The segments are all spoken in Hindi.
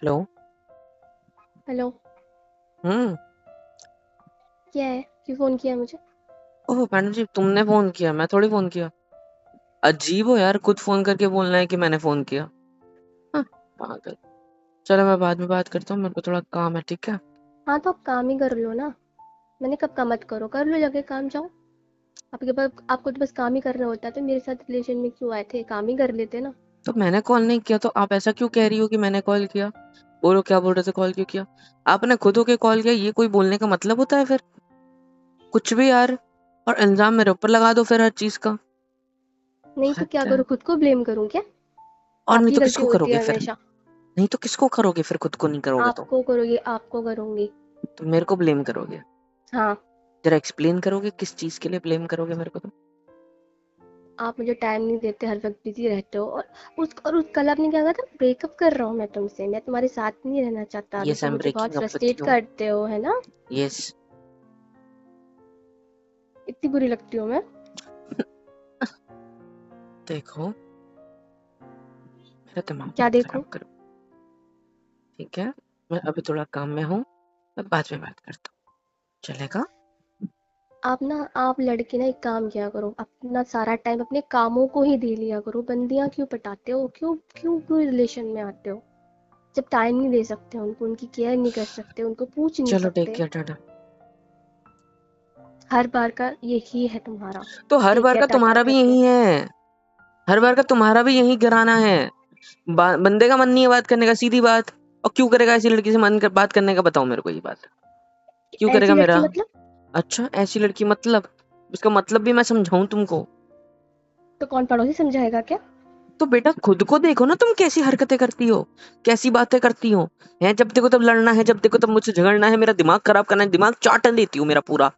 हेलो। हेलो। हम्म। क्या है? क्यों फोन किया मुझे? ओह मैडम जी, तुमने फोन किया, मैं थोड़ी फोन किया। अजीब हो यार, खुद फोन करके बोलना है कि मैंने फोन किया। हाँ, पागल। चलो मैं बाद में बात करता हूँ, मेरे को थोड़ा काम है, ठीक है। हाँ तो आप काम ही कर लो ना। मैंने कब का मत करो, कर लो जाके काम, जाओ। आपके पास आपको तो बस काम ही करना होता है, तो मेरे साथ रिलेशन में क्यों आए थे? काम ही कर लेते ना। तो मैंने कॉल नहीं किया तो आप ऐसा क्यों कह रही हो कि मैंने कॉल किया? बोलो क्या बोल रहे थे, कॉल क्यों किया? आपने खुद होके कॉल किया, ये कोई बोलने का मतलब होता है फिर? कुछ भी यार। और इल्जाम मेरे ऊपर लगा दो फिर हर चीज का। नहीं तो क्या हद है। करूँ, खुद को ब्लेम करूँ क्या? और नहीं आपकी तो गलती किसको होती करोगे है फिर? हमेशा। नहीं तो किसको करोगे फिर, खुद को नहीं करोगे तो? आपको करोगी, आपको करूँगी। तो मेरे को ब्लेम करोगे? हाँ। जरा एक्सप्लेन करोगे किस चीज के लिए ब्लेम करोगे मेरे को तो? आप मुझे टाइम नहीं देते, हर वक्त बिजी रहते हो। और उस कल आपने क्या कहा था? ब्रेकअप कर रहा हूँ मैं तुमसे, मैं तुम्हारे साथ नहीं रहना चाहता अभी, यस, आई तुम एम मुझे बहुत breaking up with frustrate you. करते हो, है ना? यस। इतनी बुरी लगती हूँ मैं? देखो, मेरा दिमाग क्या मत देखूं? खराब करो, ठीक है। मैं अभी थोड़ा काम में हूँ, मैं बाद में बात करता हूँ, चलेगा? आप लड़के ना एक काम किया करो, अपना सारा टाइम अपने कामों को ही दे लिया करो। बंदियां क्यों पटाते हो? क्यों क्यों क्यों रिलेशन में आते हो जब टाइम नहीं दे सकते उनको, उनकी केयर नहीं कर सकते, उनको पूछ नहीं चलो टेक सकते? केयर, टाटा। हर बार का यही है तुम्हारा। तो हर टेक बार केयर का टाटा तुम्हारा भी करके। यही है। हर बार का तुम्हारा भी यही कराना है। बंदे का मन नहीं है बात करने का, सीधी बात। और क्यों करेगा ऐसी लड़की से बात करने का, बताओ मेरे को ये बात। क्यों करेगा ऐसी लड़की मेरा? मतलब? अच्छा, ऐसी लड़की मतलब? उसका मतलब भी मैं समझाऊं तुमको? तो कौन पड़ोसी समझाएगा क्या? तो बेटा खुद को देखो ना, तुम कैसी हरकतें करती हो, कैसी बातें करती हो। हैं, जब देखो तब लड़ना है, जब देखो तब मुझसे झगड़ना है, मेरा दिमाग खराब करना है, दिमाग चाटन देती हो मेरा पूरा।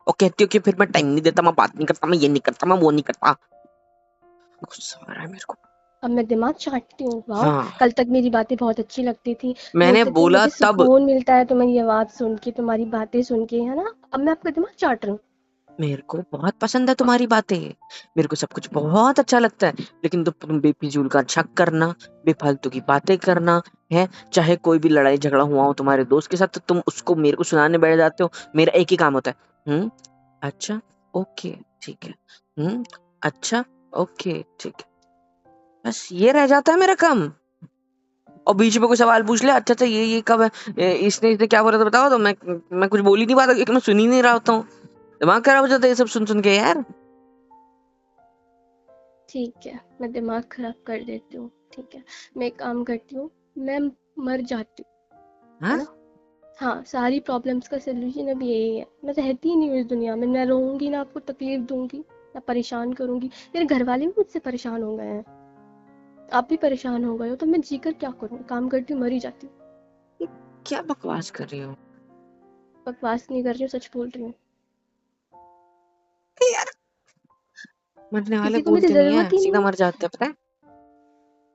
और कहती हो कि फिर मैं टाइम नहीं देता, मैं बात नहीं करता, मैं ये नहीं करता, मैं वो नहीं करता। गुस्सा आ रहा है मेरे को। अब मैं दिमाग चाटती हूँ? वाह। हाँ। कल तक मेरी बातें बहुत अच्छी लगती थी। मैंने बोलते थे बोला मुझे तब। सुकून मिलता है तुम्हारी आवाज सुन के, तुम्हारी बातें सुन के, है ना? अब मैं आपका दिमाग चाट रही हूँ? मेरे को बहुत पसंद है तुम्हारी बातें, मेरे को सब कुछ बहुत अच्छा लगता है। लेकिन तो तुम बेफिजूल का शक करना, बेफालतू की बातें करना है। चाहे कोई भी लड़ाई झगड़ा हुआ हो तुम्हारे दोस्त के साथ, तो तुम उसको मेरे को सुनाने बैठ जाते हो। मेरा एक ही काम होता है, अच्छा, ओके, ठीक है, अच्छा, ओके, ठीक है। बस ये रह जाता है मेरा काम। और बीच में कोई सवाल पूछ ले, अच्छा अच्छा ये कब है, इसने इसने क्या बोला था बताओ, तो मैं कुछ बोल ही नहीं पाता क्योंकि मैं सुन ही नहीं रहा होता हूँ। दिमाग खराब हो जाता है ये सब सुन सुन के यार। ठीक है, मैं दिमाग खराब कर देती हूँ, ठीक है। मैं एक काम करती हूँ, मैं मर जाती हूँ, है हाँ। ना? हाँ, सारी प्रॉब्लम्स का सलूशन अब यही है, मैं रहती ही नहीं हूँ इस दुनिया में, ना रहूंगी, ना आपको तकलीफ दूंगी, ना परेशान करूंगी। मेरे घर वाले भी मुझसे परेशान हो गए हैं, आप भी परेशान हो गए हो, तो मैं जीकर क्या करूँ? काम करती हूँ, मर ही जाती हूँ। ये क्या बकवास कर रही हो? बकवास नहीं कर रही हूँ, सच बोल रही हूँ। ए यार, मरने वाले किसी को मेरी बोलते नहीं है, जरूरत ही सीधा नहीं है। मर जाते हैं, पता है?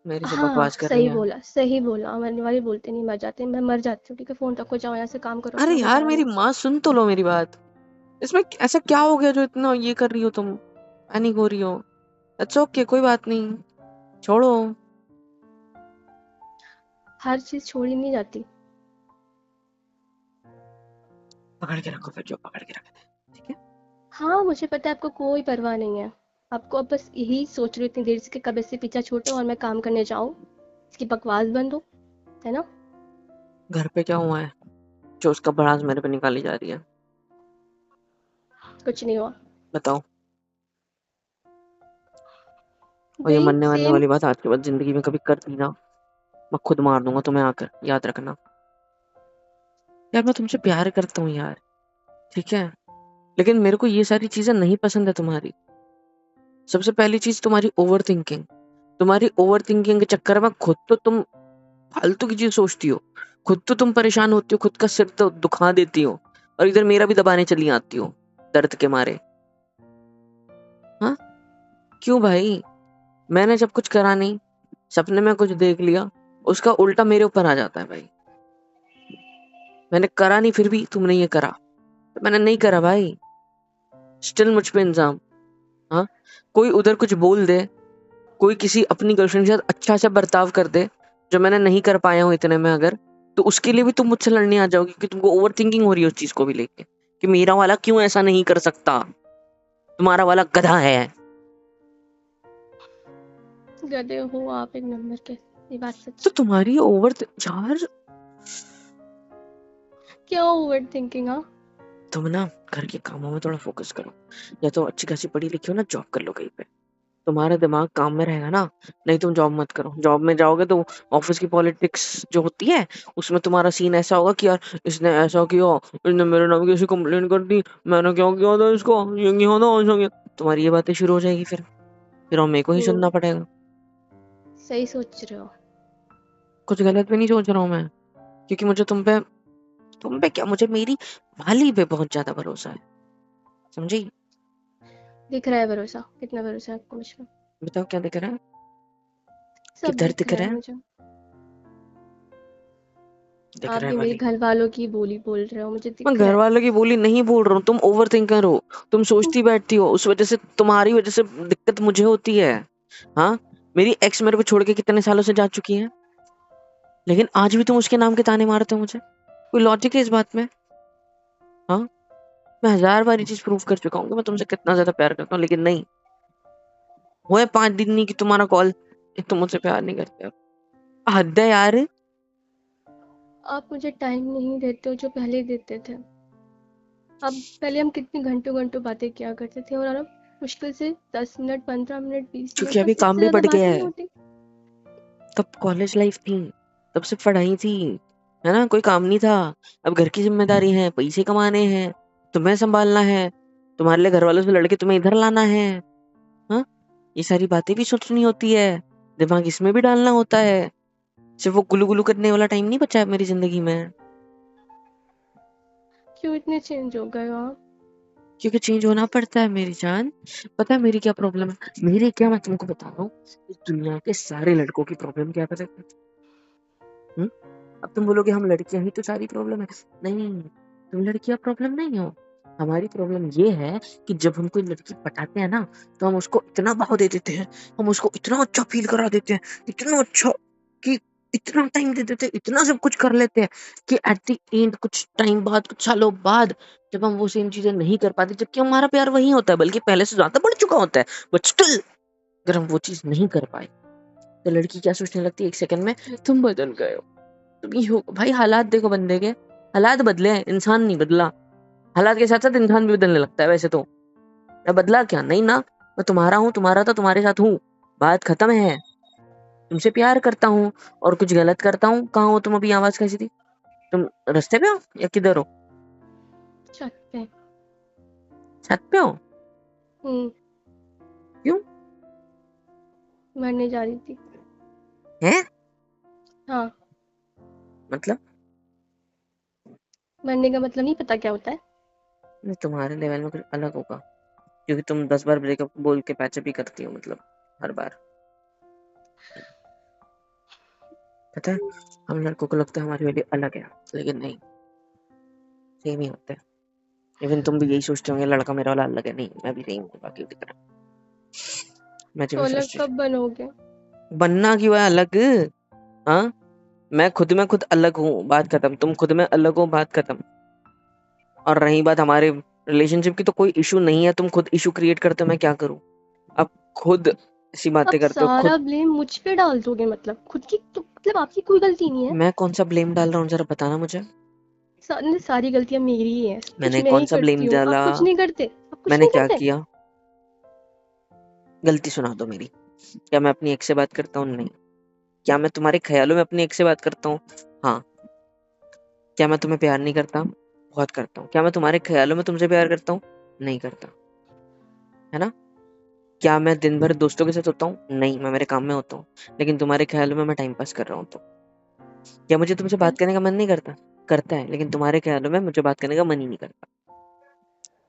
मेरे से हाँ, बकवास कर रही सही है। बोला, सही बोला। मरने वाले बोलते नहीं, मर जाते। मैं मर जाती हूँ, ठीक है। फोन रखो, जाओ यहाँ से, काम करो अरे अपना, मुझे यार आना मेरी है। माँ, सुन तो लो मेरी बात। इसमें ऐसा क्या हो गया जो इतना ये कर रही हो तुम, पैनिक हो रही हो? इट्स ओके, कोई बात नहीं, छोड़ो। हर चीज छोड़ी नहीं जाती। पकड़ के रखो फिर जो पकड़ के रखे थे, ठीक है। हाँ, मुझे पता है आपको कोई परवाह नहीं है। आपको अब बस यही सोच रही हूँ इतनी देर से कि कब इससे पीछा छूटे और मैं काम करने जाऊँ, इसकी बकवास बंद हो, है ना? घर पे क्या हुआ है जो उसका भड़ास मेरे पे निकाली जा रही है? कुछ नहीं हुआ। बताओ। और ये वही मरने वरने सेम। वाली बात आज के बाद जिंदगी में कभी कर दी ना, मैं खुद मार दूंगा तुम्हें आकर, याद रखना। यार मैं तुमसे प्यार करता हूँ यार, ठीक है। लेकिन मेरे को ये सारी चीजें नहीं पसंद है तुम्हारी। सबसे पहली चीज तुम्हारी ओवर थिंकिंग। तुम्हारी ओवर थिंकिंग के चक्कर में खुद तो तुम फालतू की चीज सोचती हो, खुद तो तुम परेशान होती हो, खुद का सिर तो दुखा देती हो, और इधर मेरा भी दबाने चली आती हो दर्द के मारे। हाँ, क्यों भाई? मैंने जब कुछ करा नहीं, सपने में कुछ देख लिया, उसका उल्टा मेरे ऊपर आ जाता है भाई। मैंने करा नहीं फिर भी तुमने ये करा, तो मैंने नहीं करा भाई, स्टिल मुझ पे इल्जाम। हाँ, कोई उधर कुछ बोल दे, कोई किसी अपनी गर्लफ्रेंड के साथ अच्छा सा बर्ताव कर दे, जो मैंने नहीं कर पाया हूँ इतने में, अगर तो उसके लिए भी तुम मुझसे लड़ने आ जाओगी कि तुमको ओवर थिंकिंग हो रही है उस चीज को भी लेके कि मेरा वाला क्यों ऐसा नहीं कर सकता, तुम्हारा वाला गधा है। गधे हो आप एक नंबर के, ये बात सच तो है। तुम्हारी ओवर यार, क्या ओवर थिंकिंग? हाँ, तुम ना घर के कामों में थोड़ा फोकस करो, या तो अच्छी खासी पढ़ी लिखी हो ना, जॉब कर लो कहीं पे, तुम्हारा दिमाग काम में रहेगा ना। नहीं तुम जॉब मत करो, जॉब में जाओगे तो ऑफिस की पॉलिटिक्स जो होती है उसमें तुम्हारा सीन ऐसा होगा कि यार इसने ऐसा किया, इसने मेरे नाम की ऐसी कंप्लेंट कर दी, मैंने क्या किया था इसको, ये किया था ऐसा किया, तुम्हारी ये बातें शुरू हो जाएगी, फिर मेरे को ही सुनना पड़ेगा। सही सोच रहे हो। कुछ गलत भी नहीं सोच रहा हूँ मैं, क्योंकि मुझे तुम पे क्या, मुझे मेरी भाली पे बहुत ज्यादा भरोसा है, समझी? दिख रहा है भरोसा, कितना भरोसा है आपको मुझ पर? बताओ क्या दिख रहा है, सब किधर दिख दिख रहा रहा है है? मुझे। दिख आप रहा है भी मेरे भाली? घर वालों की बोली बोल रहे हो, मुझे मैं दिख रहा घर है। वालों की बोली नहीं बोल रहा हूँ, तुम ओवर थिंकर हो, तुम सोचती बैठती हो, उस वजह से, तुम्हारी वजह से दिक्कत मुझे होती है। हाँ, मेरी एक्स मेरे को छोड़ के कितने सालों से जा चुकी है, लेकिन आज भी तुम उसके नाम के ताने मारते हो मुझे, कोई लॉजिक है इस बात में? हाँ, मैं 1000 बार ये चीज प्रूव कर चुका हूँ कि मैं तुमसे कितना ज्यादा प्यार करता हूँ, लेकिन नहीं, हुए 5 दिन नहीं कि तुम्हारा कॉल, तुम मुझसे प्यार नहीं करते हो, हद है यार। आप मुझे टाइम नहीं देते हो जो पहले देते थे। अब पहले हम कितनी घंटों घंटों बातें किया करते थे, और अब मुश्किल से 10 मिनट, 15 मिनट, 20 मिनट, क्योंकि अभी बस काम इससे भी ज्यादा बढ़ बात गया ही नहीं है, होती। तब कॉलेज लाइफ थी, तब सिर्फ पढ़ाई थी, है ना, कोई काम नहीं था। अब घर की जिम्मेदारी है, पैसे कमाने हैं, तुम्हें संभालना है, तुम्हारे लिए घर वालों से लड़के तुम्हें इधर लाना है। हाँ, ये सारी बातें भी सोचनी होती है, दिमाग इसमें भी डालना होता है, सिर्फ वो गुलू गुलू करने वाला टाइम नहीं बचा है मेरी जिंदगी में। क्यों इतने चेंज हो गए हो आप? क्योंकि चेंज होना पड़ता है मेरी जान। पता है मेरी क्या प्रॉब्लम है, मेरी क्या, मैं तुमको बता रहा हूँ, इस दुनिया के सारे लड़कों की प्रॉब्लम क्या है पता है? हम्म? अब तुम बोलोगे हम लड़कियां ही तो सारी प्रॉब्लम है, नहीं, तुम लड़कियां प्रॉब्लम नहीं हो। हमारी प्रॉब्लम ये है कि जब हम कोई लड़की पटाते हैं ना, तो हम उसको इतना भाव दे देते हैं, हम उसको इतना अच्छा फील करा देते हैं, इतना अच्छा कि इतना टाइम दे देते हैं, इतना सब कुछ कर लेते हैं कि एट द एंड कुछ टाइम बाद, कुछ सालों बाद, जब हम वो सेम चीजें नहीं कर पाते, जबकि हमारा प्यार वही होता है, बल्कि पहले से ज्यादा बढ़ चुका होता है, बट स्टिल अगर हम वो चीज नहीं कर पाए, तो लड़की क्या सोचने लगती है एक सेकंड में, तुम बदल गए हो, तुम ये हो। भाई हालात देखो बंदे के, हालात बदले हैं, इंसान नहीं बदला। हालात के साथ साथ इंसान भी बदलने लगता है वैसे तो, मैं बदला क्या, नहीं ना, मैं तुम्हारा हूँ, तुम्हारा था, तुम्हारे साथ हूँ, बात खत्म है। तुमसे प्यार करता हूँ और कुछ गलत करता हूँ, कहाँ हो तुम? अभी आवाज कैसी थी? तुम रास्ते पे हो या किधर हो? छत पे। छत पे हो? हम्म। क्यों? मरने जा रही थी। हैं? हाँ। मतलब? मरने का मतलब नहीं पता क्या होता है? नहीं, तुम्हारे लेवल में कुछ अलग होगा, क्योंकि तुम 10 बार ब्रेकअप बोल के पैचअप ही करती हो, मतलब हर बार। पता है, हम लड़कों को लगता है हमारी वैल्यू अलग है, लेकिन नहीं, सेम ही होते हैं। इवन तुम भी यही सोचते होंगे लड़का मेरा वाला अलग है, नहीं, मैं भी सेम हूँ बाकी की तरह। मैं तो तुम्हें अलग फ्रस्ट्रेशन, कब बनोगे? बनना क्यों है अलग? हाँ, मैं खुद में खुद अलग हूँ, बात खत्म, तुम खुद में अलग हो, बात खत्म। और रही बात हमारे रिलेशनशिप की, तो कोई इशू नहीं है, तुम खुद इशू क्रिएट करते हो, मैं क्या करूँ? अब खुद ऐसी बातें आप करते हो खुद। सारा ब्लेम मुझ पे डाल दोगे? मतलब खुद की तो, मतलब आपकी कोई गलती नहीं है। मैं कौन सा ब्लेम डाल रहा हूँ, जरा बताना मुझे। सारी गलतियां मेरी ही है, कुछ मैंने मैं कौन ही सा करती ब्लेम हूँ, आप डाला? कुछ नहीं करते, आप कुछ मैंने नहीं क्या करते। किया? गलती सुना दो मेरी। क्या मैं अपनी एक्स से बात करता हूँ? नहीं। क्या मैं तुम्हारे ख्यालों में अपनी एक्स से बात करता हूँ? हाँ। क्या मैं तुम्हें प्यार नहीं करता? बहुत करता हूँ। क्या मैं तुम्हारे ख्यालों में तुमसे प्यार करता हूँ? नहीं करता, है ना? क्या मैं दिन भर दोस्तों के साथ होता हूँ? नहीं, मैं मेरे काम में होता हूँ, लेकिन तुम्हारे ख्यालों में मैं टाइम पास कर रहा हूँ तो। क्या मुझे तुमसे बात करने का मन नहीं करता? करता है, लेकिन तुम्हारे ख्यालों में मुझे बात करने का मन ही नहीं करता।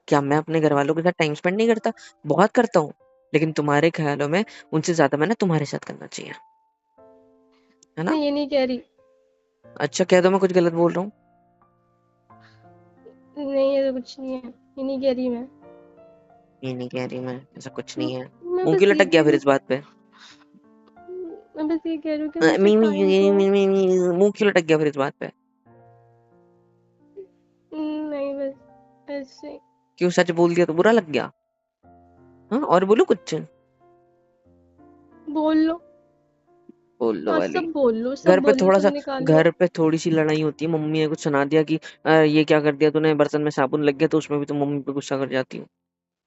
क्या मैं अपने घर वालों के साथ टाइम स्पेंड नहीं करता? बहुत करता हूँ, लेकिन तुम्हारे ख्यालों में उनसे ज्यादा मैंने तुम्हारे साथ करना चाहिए, है मैं ना? ये नहीं कह रही। अच्छा, कह दो मैं कुछ गलत बोल रहा हूँ। नहीं, ये तो कुछ नहीं है, ये नहीं कह रही मैं। ये नहीं कह रही मैं, ऐसा कुछ म- नहीं है। मैं मुंह क्यों बस ये लटक गया कह फिर रही इस बात पे? मैं बस ये कह रही हूँ कि मुझे टाइम दो। मुंह क्यों लटक गया फिर इस बात पे? नहीं, बस ऐसे। क्यों, सच बोल दिया तो बुरा लग गया? हाँ, और बोलो कुछ? बोल लो। बोल लो हाँ, वाली। सब बोल लो, घर सब पे बोल थोड़ा तुम सा, निकालो। घर पे थोड़ी सी लड़ाई होती है, मम्मी ने कुछ सुना दिया कि ये क्या कर दिया तूने, बर्तन में साबुन लग गया, तो उसमें भी तुम मम्मी पे गुस्सा कर जाती हो,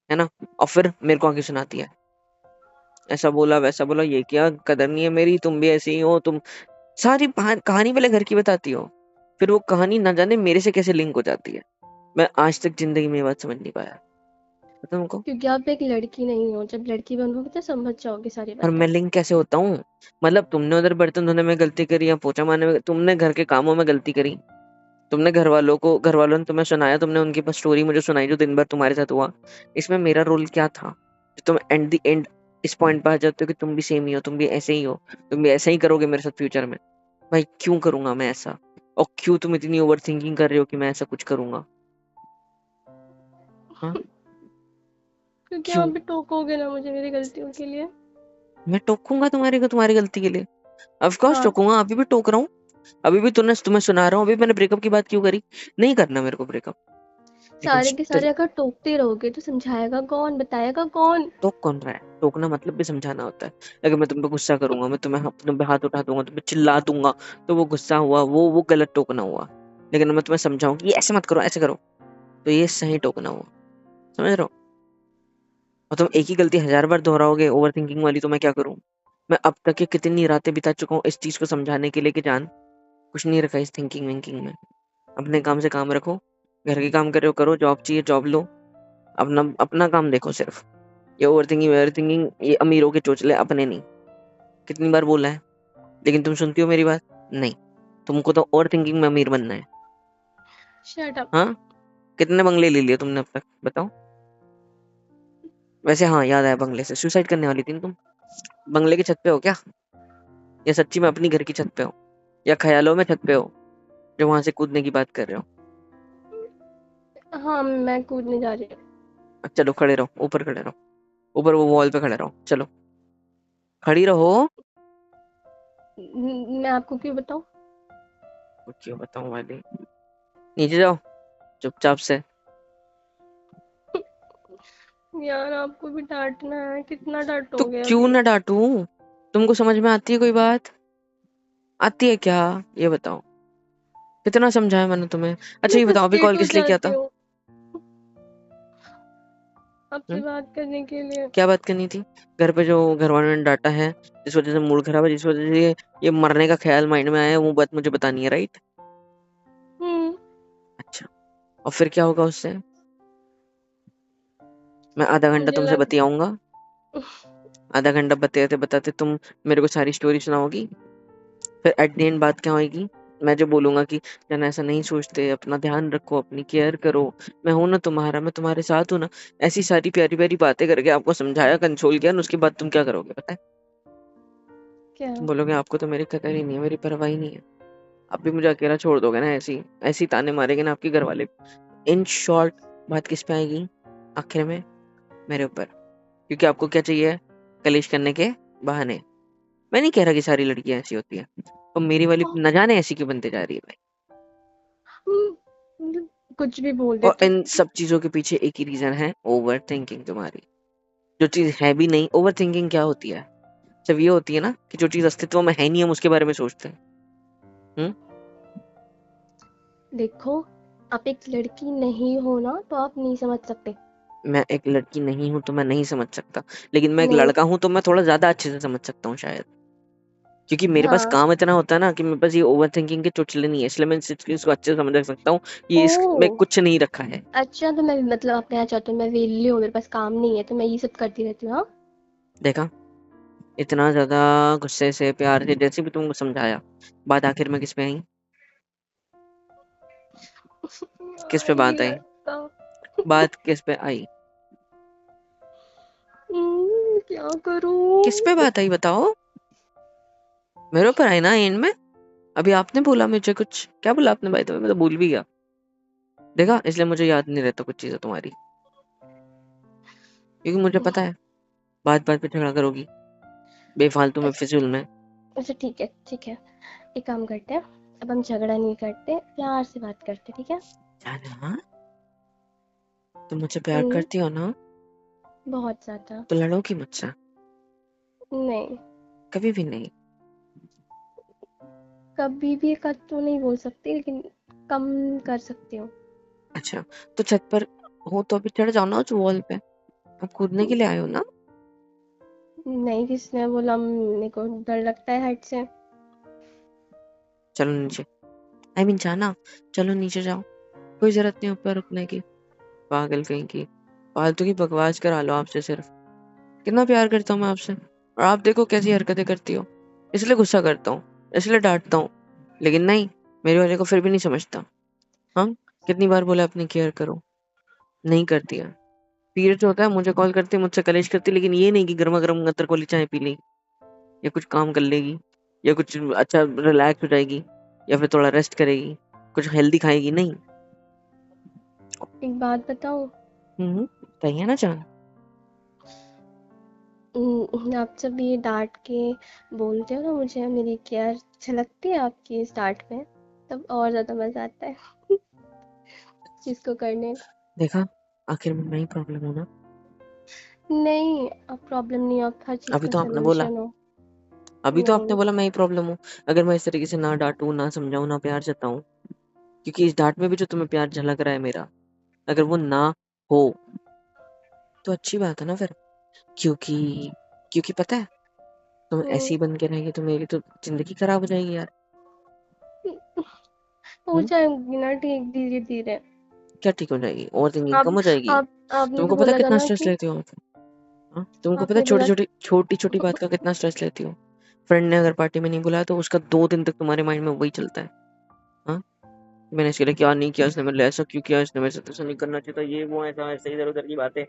है ना? और फिर मेरे को आके सुनाती है, ऐसा बोला वैसा बोला, ये किया, कदर नहीं है मेरी, तुम भी ऐसे ही हो, तुम सारी कहानी पहले घर की बताती हो, फिर वो कहानी ना जाने मेरे से कैसे लिंक हो जाती है। मैं आज तक जिंदगी में ये बात समझ नहीं पाया, पता तुमको? क्योंकि आप एक लड़की नहीं हो, जब लड़की बनोगे तो समझ जाओगे सारी और बातें। मैं लिंक कैसे होता हूँ? मतलब तुमने उधर बर्तन धोने में गलती करी या पोछा मारने में, तुमने घर के कामों में गलती करी, तुमने घर वालों ने तुम्हें सुनाया, तुमने उनकी बस स्टोरी मुझे सुनाई जो दिन भर तुम्हारे साथ हुआ, इसमें मेरा रोल क्या था? तुम एंड द एंड इस पॉइंट पर आ जाते हो कि तुम भी सेम ही हो, तुम भी ऐसे ही हो, तुम भी ऐसा ही करोगे मेरे साथ फ्यूचर में। भाई क्यों करूंगा मैं ऐसा? और क्यों तुम इतनी ओवर थिंकिंग कर रहे हो कि मैं ऐसा कुछ करूंगा? हाँ, क्योंकि आप क्यों? भी टोकोगे ना मुझे मेरी गलतियों के लिए। मैं टोकूंगा तुम्हारे को तुम्हारी गलती के लिए? ऑफ कोर्स हाँ, टोकूंगा, अभी भी टोक रहा हूँ, अभी भी तुमने तुम्हें सुना रहा हूँ, अभी मैंने ब्रेकअप की बात क्यों करी? नहीं करना मेरे को ब्रेकअप, लेकिन सारे के स्टिल। सारे अगर टोकते रहोगे तो समझाएगा कौन, बताएगा कौन? टोक कौन रहा है? टोकना मतलब भी समझाना होता है। अगर मैं तुम पे गुस्सा करूंगा, मैं तुम पे हाथ उठा दूंगा, तुम पे चिल्ला दूंगा, तो वो गुस्सा हुआ, वो गलत टोकना हुआ। लेकिन मैं तुम्हें समझाऊं कि ये ऐसे मत करो, ऐसे करो, तो ये सही टोकना हुआ। समझ रहे हो? और तुम एक ही गलती 1000 बार दोहराओगे ओवर थिंकिंग वाली, तो मैं क्या करूं? मैं अब तक के कितनी रातें बिता चुका हूँ इस चीज को समझाने के लिए कि जान, कुछ नहीं रखा इस थिंकिंग विंकिंग में। अपने काम से काम रखो, घर के काम कर रहे हो करो, जॉब चाहिए जॉब लो, अपना अपना काम देखो सिर्फ। ये ओवर थिंकिंग ये अमीरों के चोचले, अपने नहीं। कितनी बार बोला है, लेकिन तुम सुनती हो मेरी बात? नहीं। तुमको तो ओवर थिंकिंग में अमीर बनना है। Shut up. हाँ, कितने बंगले ले लिए तुमने अब तक, बताओ? वैसे हाँ, याद आया, बंगले से सुसाइड करने वाली थी ना तुम? बंगले की छत पे हो क्या, या सच्ची में अपनी घर की छत पे हो, या ख्यालों में छत पे हो जो वहां से कूदने की बात कर रहे हो? हाँ, मैं कूदने जा रही हूँ। चलो खड़े रहो, ऊपर खड़े रहो, ऊपर वो वॉल पे खड़े रहो, चलो खड़ी रहो। मैं आपको क्यों बताऊँ? क्यों बताऊं वाली? नीचे जाओ चुपचाप से। यार आपको भी डांटना है, कितना तो डांटोगे क्यों अभी? ना डांटूं? तुमको समझ में आती है कोई बात? आती है क्या, ये बताओ? कितना समझाया मैंने तुम्हें? अच्छा मैं ये बताओ, अभी कॉल फ्रस्ट्रेट हो किस लिए किया जाती था? हूँ आपसे हम्म? बात करने के लिए। क्या बात करनी थी? घर पे जो घर वालों ने डांटा है, जिस वजह से मूड खराब है, जिस वजह से ये मरने का ख्याल माइंड में आया है, वो बात मुझे बतानी है, राइट? हम्म। अच्छा, और फिर क्या होगा उससे? मैं आधा घंटा मुझे तुमसे लग बतियाऊंगा, आधा घंटा बताते बताते तुम मेरे को सारी स्टोरी सुनाओगी, फिर एट द एंड बात क्या होगी? मैं जो बोलूंगा कि जान ऐसा नहीं सोचते, अपना ध्यान रखो, अपनी केयर करो, मैं हूं ना तुम्हारा, मैं तुम्हारे साथ हूं ना, ऐसी सारी प्यारी प्यारी बातें करके आपको समझाया, कंसोल किया, और उसके बाद तुम क्या करोगे पता है? क्या? तुम बोलोगे आपको तो मेरी कदर ही नहीं है, मेरी परवाह ही नहीं है, आप भी मुझे अकेला छोड़ दोगे ना, ऐसी ऐसी ताने मारेंगे ना आपके घर वाले। इन शॉर्ट, बात किस पे आएगी आखिर में? मेरे ऊपर। क्योंकि आपको क्या चाहिए? कलेश करने के बहाने। मैं नहीं कह रहा कि सारी लड़कियां ऐसी होती है, और मेरी वाली न जाने ऐसी क्यों बनते जा रही है भाई। मतलब कुछ भी बोल और देते हो। इन सब चीजों के पीछे एक ही रीजन है, ओवर थिंकिंग तुम्हारी। जो चीज है भी नहीं, ओवर थिंकिंग क्या होती है? सिर्फ ये होती है ना कि जो चीज अस्तित्व में है नहीं, हम उसके बारे में सोचते हैं। हम्म? देखो, आप एक लड़की नहीं हो ना तो आप नहीं समझ सकते। मैं एक लड़की नहीं हूं तो मैं नहीं समझ सकता, लेकिन मैं एक नहीं। लड़का हूं तो मैं थोड़ा ज्यादा अच्छे से समझ सकता हूँ शायद। क्योंकि मेरे पास हाँ। काम इतना होता है ना कि मेरे पास ये ओवर थिंकिंग के चोचले नहीं है, इसलिए मैं इस चीज को अच्छे से समझ सकता हूँ कि इसमें ओह, कुछ नहीं रखा है। अच्छा, तो मैं मतलब आप कहना चाहते हो मैं वेली हूँ, मेरे पास काम नहीं है तो मैं ये सब करती रहती हूँ, हाँ? देखा, इतना ज्यादा गुस्से से प्यार से जैसे भी तुमको समझाया, बात आखिर में किस पे आई? किस पे यार नहीं बात आई? लगता। बात किस पे आई? क्या करूँ? किस पे बात आई बताओ? मेरे ऊपर आई ना एंड में। अभी आपने बोला मुझे कुछ, क्या बोला आपने भाई, तो मैं तो भूल भी गया। देखा, इसलिए मुझे याद नहीं रहता कुछ चीजें तुम्हारी, क्योंकि मुझे पता है बात बात पे झगड़ा करोगी बेफालतू में, फिजूल में। अच्छा ठीक है, ठीक है। एक काम करते हैं, अब हम झगड़ा नहीं करते, प्यार से बात करते, ठीक है? जाना, तुम मुझसे प्यार हम्म, करती हो ना, बहुत ज्यादा। तो लड़ोगी मुझसे? नहीं, कभी भी नहीं। कभी भी कद तो नहीं बोल सकती, लेकिन कम कर सकती हूँ। अच्छा, तो छत पर हो तो अभी चढ़ जाओ ना उस वॉल पे। आप कूदने के लिए आए हो ना? नहीं, किसने बोला? मेरे को डर लगता है हाइट से। चलो नीचे। आई मीन जाना, चलो नीचे जाओ। कोई जरूरत नहीं ऊपर रुकने की। पागल कहीं की, फालतू की बकवास करा लो आपसे सिर्फ। कितना प्यार करता हूँ मैं आपसे, और आप देखो कैसी हरकतें करती हो। इसलिए गुस्सा करता हूँ, इसलिए डांटता हूँ, लेकिन नहीं, मेरे वाले को फिर भी नहीं समझता। हाँ, कितनी बार बोला अपनी केयर करो, नहीं करती है। पीरियड्स होता है मुझे कॉल करती है, मुझसे कलेश करती है, लेकिन ये नहीं कि गर्मा गर्म गतर वाली चाय पी लेगी, या कुछ काम कर लेगी, या कुछ अच्छा रिलैक्स हो जाएगी, या फिर थोड़ा रेस्ट करेगी, कुछ हेल्दी खाएगी, नहीं। एक बात बताऊँ? कहिए ना जान। आप जब ये डांट के बोलते हो ना मुझे, मेरी केयर झलकती है आपकी इस डांट में, तब और ज्यादा मजा आता है चीज को करने का। देखा, आखिर में मैं ही प्रॉब्लम हूँ ना। नहीं, अब प्रॉब्लम नहीं, अब हर चीज अभी का तो आपने बोला, सोल्यूशन हो। अभी तो आपने नहीं। बोला मैं ही प्रॉब्लम हूँ। अगर मैं इस तरीके से ना डांटूं, ना समझाऊं, ना प्यार जताऊं, क्योंकि इस डांट में भी जो तुम्हें प्यार झलक रहा है मेरा, अगर वो ना हो तो अच्छी बात है ना फिर। क्योंकि क्योंकि पता है, तुम ऐसी हम्म, बन के रहेगी तो मेरी तो जिंदगी खराब हो जाएगी यार। हो हम्म जाएगी ना ठीक, धीरे धीरे। क्या ठीक हो जाएगी? ओवर थिंकिंग कम आप हो जाएगी? आप आपने भी तुमको पता है बोला था कितना ना स्ट्रेस कि लेती हो आप? हाँ? तुमको पता है आपने बोला। छोटी छोटी बात का कितना स्ट्रेस लेती हो? फ्रेंड ने अगर पार्टी में नहीं बुलाया तो उसका 2 दिन तक तुम्हारे माइंड में वही चलता है। हाँ, मैंने इसके लिए क्या नहीं किया, इसने मेरे लिए ऐसा क्यों किया, इसने मेरे साथ ऐसा नहीं करना चाहिए था, ये वो ऐसा ऐसे इधर उधर की बातें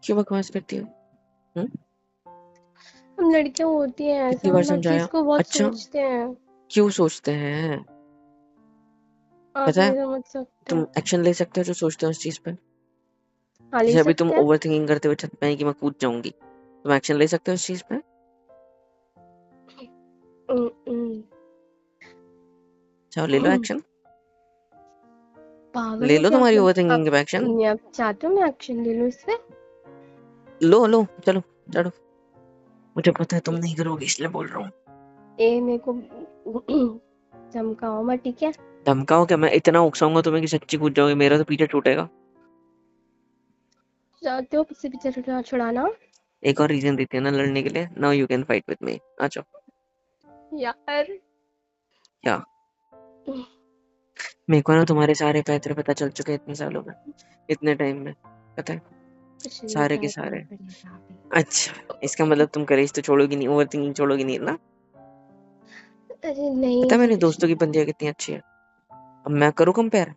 क्यों बकवास करती हो? हम्म? हम लड़कियां होती हैं ऐसा, कितनी बार हम हर चीज समझाया? को बहुत अच्छा, सोचते हैं। क्यों सोचते हैं? आप पता है, नहीं समझ सकते। तुम एक्शन ले सकते हो जो सोचते हो उस चीज पे। हाँ, ले जैसे अभी तुम सकते हैं। ओवर थिंकिंग करते हुए छत पे आई कि मैं कूद जाऊंगी, तुम एक्शन ले सकते हो उस चीज पे। हम्म, हम्म। चाहो ले लो एक्शन, पागल ले हो लो क्या तुम्हारी आप? ओवर थिंकिंग आप के एक्शन। आप चाहते हो मैं एक्शन ले लूं इस पे? लो लो, चलो चलो। मुझे पता है तुम नहीं करोगे, इसलिए बोल रहा हूँ। ए मेरे को धमकाओ मत, ठीक है? धमकाओ क्या? मैं इतना उकसाऊंगा तुम्हें कि सच्ची कूद जाओगे, मेरा तो पीछे छूटेगा। चाहते हो मुझसे पीछे छुड़ाना? एक और रीजन देती है ना लड़ने के लिए, now you can fight with me, आ जाओ। यार, क्या? मेरे को ना तुम्हारे सारे पैतरे पता चल चुके हैं इतने सालों में, इतने टाइम में, पता है, कुछ नहीं सारे के फर्क नहीं सारे। पड़ेगा अभी। अच्छा, इसका मतलब तुम कलेश तो छोड़ोगी नहीं, ओवर थिंकिंग छोड़ोगी नहीं ना? अरे पता नहीं, है ऐसा मेरे कुछ दोस्तों की नहीं। बंदियां कितनी अच्छी है। अब मैं करूँ कंपेयर?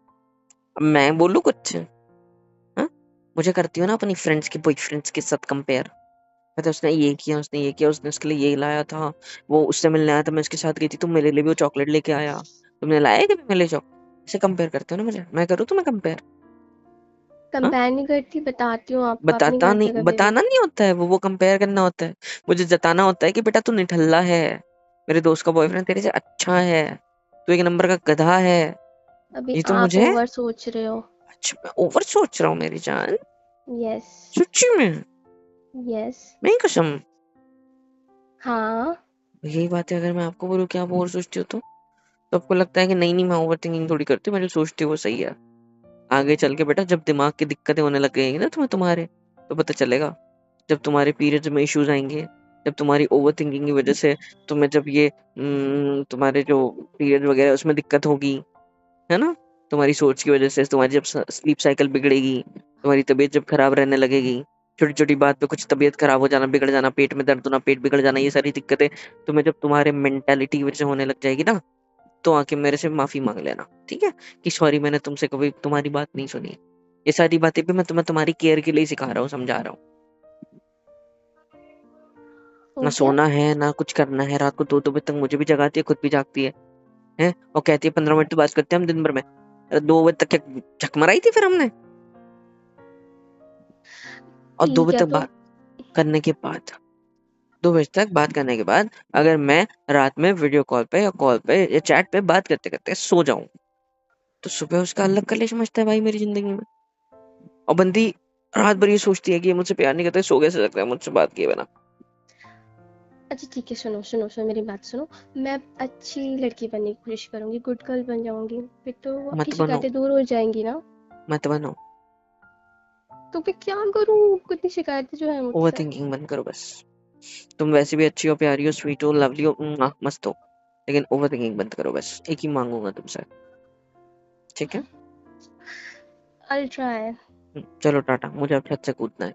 अब मैं बोलूँ कुछ? हाँ, मुझे करती हो ना अपनी फ्रेंड्स के बॉयफ्रेंड्स के साथ कंपेयर। पता है, उसने ये किया, उसने ये किया, उसने उसके लिए ये लाया था, वो उससे मिलने आया था, मैं उसके साथ गई थी, तुम मेरे लिए भी वो चॉकलेट लेके आया, तुमने लाया है कभी मेरे लिए चॉकलेट? ऐसे कंपेयर करते हो ना मुझे, मैं करूँ तुम्हें कंपेयर? हाँ, कंपेयर नहीं करती, बताती हूँ आपको, आप नहीं बताता नहीं, करते कभी भी। बताना नहीं होता है, वो कंपेयर करना होता है। मुझे जताना होता है कि बेटा तू निठल्ला है, मेरे दोस्त का बॉयफ्रेंड तेरे से अच्छा है, तू एक नंबर का गधा है। अभी ये तो आप मुझे, ओवर सोच रहे हो। अच्छा मैं ओवर सोच रहा हूँ मेरी जान? यस। सच्ची में? यस। नहीं कसम? हाँ। यही बात है, अगर मैं आपको बोलूँ कि आप ओवर सोचती हो तो आपको लगता है कि नहीं नहीं मैं ओवर थिंकिंग थोड़ी करती हूँ, मैं जो सोचती हूँ वो सही है। आगे चल के बेटा जब दिमाग की दिक्कतें होने लग गएंगी ना तुम्हें तुम्हारे, तो पता चलेगा। जब तुम्हारे पीरियड्स में इश्यूज आएंगे, जब तुम्हारी ओवर थिंकिंग की वजह से तुम्हें, जब ये तुम्हारे जो पीरियड वगैरह उसमें दिक्कत होगी, है ना, तुम्हारी सोच की वजह से तुम्हारी जब स्लीप साइकिल बिगड़ेगी, तुम्हारी तबीयत जब खराब रहने लगेगी, छोटी छोटी बात पे कुछ तबीयत खराब हो जाना, बिगड़ जाना, पेट में दर्द होना, पेट बिगड़ जाना, ये सारी दिक्कतें तुम्हें जब तुम्हारे मेंटेलिटी की वजह से होने लग जाएगी ना, तो आके मेरे से माफी मांग लेना, ठीक है, कि सॉरी मैंने तुमसे कभी तुम्हारी बात नहीं सुनी। ये सारी बातें भी मैं तुम्हें तुम्हारी केयर के लिए ही सिखा रहा हूँ, समझा रहा हूँ। हो ना गया। सोना है ना कुछ करना है, रात को 2-2 बजे तक मुझे भी जगाती है, खुद भी जागती है, हैं, और कहती है 15 मिनट तो बात करते हैं हम दिन भर में। अरे 2 बजे तक क्या झक मराई थी फिर हमने? और दो ठीक बजे है तक तो। बात करने के बाद 2 बजे तक बात करने के बाद अगर मैं रात में वीडियो कॉल पे या कॉल पे या चैट पे बात करते-करते सो जाऊँ, तो सुबह उसका अलग कलेश मचता है भाई मेरी ज़िंदगी में। और बंदी रात भर ये सोचती है कि ये मुझसे प्यार नहीं करता, सो कैसे सकता है मुझसे बात किए बिना। अच्छा ठीक है, सुनो मेरी बात सुनो। मैं अच्छी लड़की बनने की कोशिश करूंगी, गुड गर्ल बन जाऊंगी, फिर तो आपकी मत बनो, शिकायतें दूर हो जाएंगी ना। मत बनो। तो फिर क्या करूं, कितनी शिकायतें जो है मुझसे। ओवरथिंकिंग बंद करो बस। तुम वैसे भी अच्छी हो, प्यारी हो, स्वीट हो, लवली हो, मस्त हो। लेकिन ओवरथिंकिंग बंद करो बस। एक ही मांगूंगा तुमसे, ठीक है? I'll try। चलो टाटा, मुझे अब छत से कूदना है।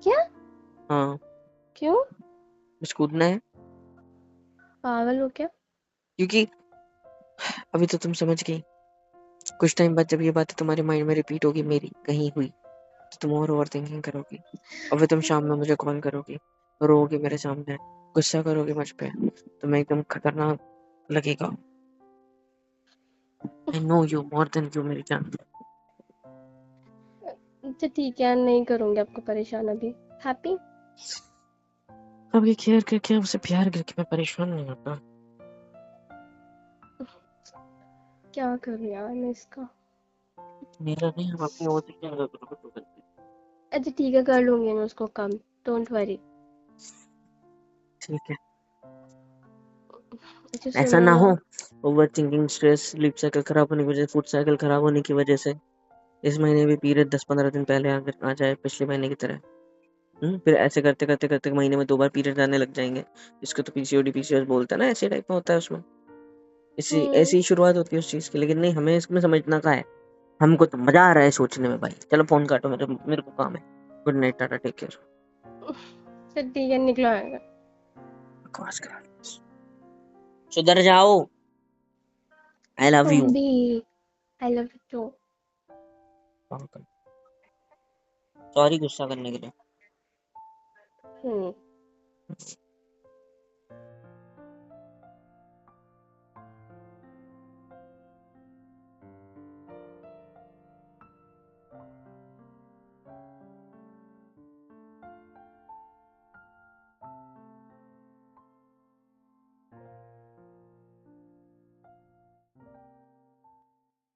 क्या? हाँ, क्यों? बस कूदना है। पागल हो क्या? क्योंकि अभी तो तुम समझ गई। कुछ टाइम बाद जब ये बातें तुम्हारे माइंड में रिपीट होगी मेरी कहीं हुई, तो तुम और ओवर थिंकिंग करोगी। और फिर तुम शाम में मुझे कॉल करोगी, रोओगी मेरे सामने, गुस्सा करोगी मुझ पे, तुम्हें एकदम खतरनाक लगेगा। I know you more than you मेरी जान। अच्छा ठीक है, नहीं करूंगी आपको परेशान अभी। हैप्पी? अब ये केयर करके हमसे प्यार करके मैं परेशान नहीं होता। क्या करूं यार मैं इसका। मेरा नहीं, हम अपनी ओर से क्या करोगे। अच्छा ठीक है, कर लूंगी मैं उसको कम। Don't worry. ठीक है, अच्छा ऐसा सुनो ना ना। हो over thinking, stress, sleep cycle खराब होने की वजह से, फूड साइकिल खराब होने की वजह से इस महीने भी पीरियड 10-15 दिन पहले आ जाए पिछले महीने की तरह। फिर ऐसे करते करते करते महीने में 2 बार पीरियड आने लग जाएंगे। इसको तो पीसीओडी पीसीओएस बोलते हैं ना, ऐसे टाइप में होता है उसमें। इसी ऐसी ही शुरुआत होती है उस चीज की। लेकिन नहीं, हमें इसमें समझना का है। हमको तो मजा आ रहा है सोचने में भाई। चलो फोन काटो, मेरे मेरे को काम है। Good night, tata, take care. चल ठीक है, निकलो आएगा। बकवास करा ली बस। सुधर जाओ। I love you. तुम भी। I love you too. Sorry गुस्सा करने के लिए। हम्म।